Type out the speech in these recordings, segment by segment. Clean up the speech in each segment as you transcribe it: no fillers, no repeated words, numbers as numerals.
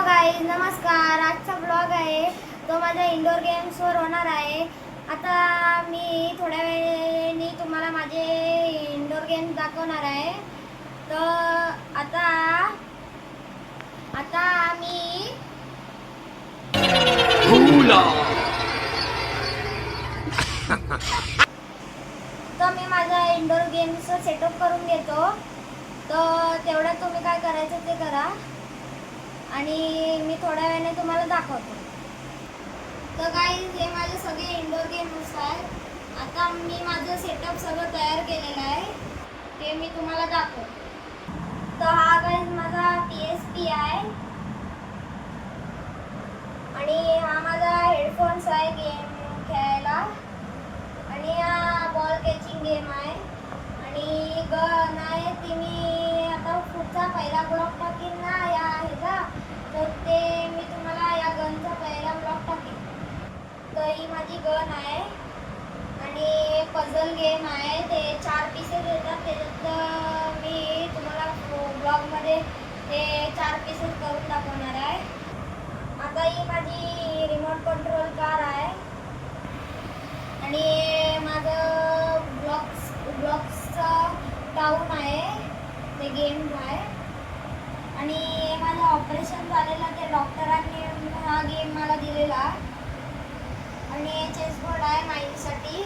Guys नमस्कार. आजचा blog आहे तो माझ्या इंडोर गेम्सवर होणार आहे. आता मी थोड्या वेळाने तुम्हाला माझे इंडोर गेम्स दाखवणार आहे. तर आता मी माझा इंडोर गेम्सचं सेटअप करून घेतो. तर तेवढं तुम्ही काय करायचं ते करा आणि मी थोड्या वेळाने तुम्हाला दाखवतो. तर गाईज हे माझे सगळे इंडोर गेम्स आहेत. आता मी माझं सेटअप सगळं तयार केलेलं आहे ते मी तुम्हाला दाखवतो. तर हा गाईज माझा PSP आहे आणि हा माझा हेडफोन्स आहे गेम खेळायला आणि हा बॉल कॅचिंग गेम आहे आणि गन आहे. ती मी आता पुढचा पहिला ब्लॉग टाकीन ना या ह्याचा, तर ते मी तुम्हाला या गनचा पहिला ब्लॉग टाकेन. तर ही माझी गन आहे आणि पझल गेम आहे. ते 4 पीसेस येतात, त्याच्यात मी तुम्हाला ब्लॉगमध्ये ते 4 पीसेस करून दाखवणार आहे. आता ही माझी रिमोट कंट्रोल कार आहे आणि माझं ब्लॉक्सचं टाऊन आहे ते गेम आहे आणि माझं ऑपरेशन झालेलं ते डॉक्टरांनी हा गेम मला दिलेला आणि चेसबोर्ड आहे माझ्यासाठी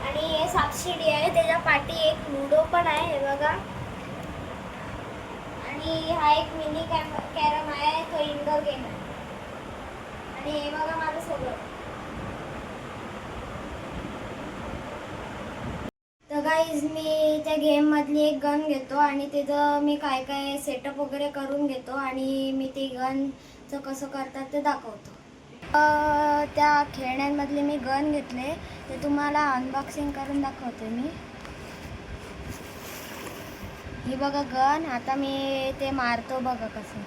आणि हे सापशिडी आहे. त्याच्या पाठी एक लुडो पण आहे हे बघा आणि हा एक मिनी कॅरम आहे, तो इंडोर गेम आहे आणि हे बघा माझं सगळं. तर गाईज मी त्या गेममधली एक गन घेतो आणि त्याचं मी काय काय सेटअप वगैरे करून घेतो आणि मी ते गनचं कसं करतात ते दाखवतो. त्या खेळण्यांमधले मी गन घेतले ते तुम्हाला अनबॉक्सिंग करून दाखवते मी. ही बघा गन. आता मी ते मारतो बघा कसं.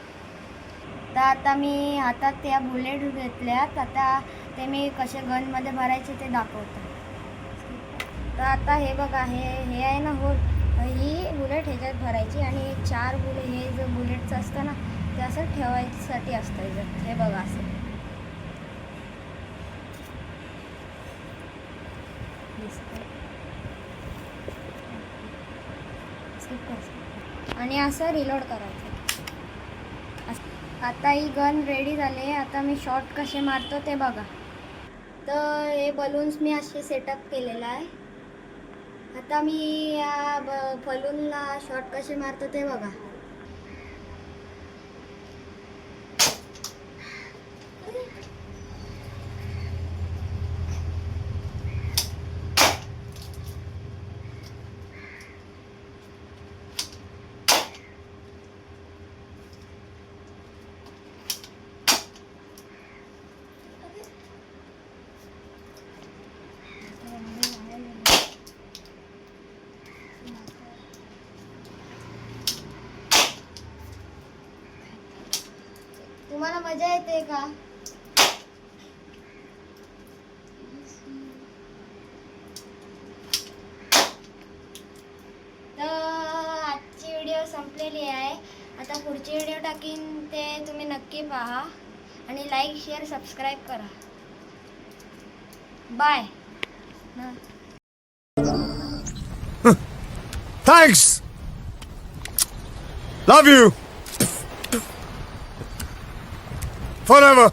तर आता मी हातात त्या बुलेट घेतल्यात, आता ते मी कसे गनमध्ये भरायचे ते दाखवतो. तर आता हे बघा हे आहे ना होल, ही बुलेट ह्याच्यात भरायची आणि 4 बुलेट हे जे बुलेटचं असतं ना ते असं ठेवायसाठी असतं ह्याच्यात. हे बघा असं आणि असं रिलोड करायचं. आता ही गन रेडी झाली. आता मी शॉट कसे मारतो ते बघा. तर हे बलून्स मी असे सेटअप केलेलं आहे. आता मी या बलूनला शॉट कसे मारतो ते बघा. तुम्हाला मजा येते का? तर आजची व्हिडिओ संपलेली आहे. आता पुढची व्हिडिओ टाकीन ते तुम्ही नक्की पहा आणि लाईक शेअर सबस्क्राईब करा. Bye. Thanks. Love you. Forever.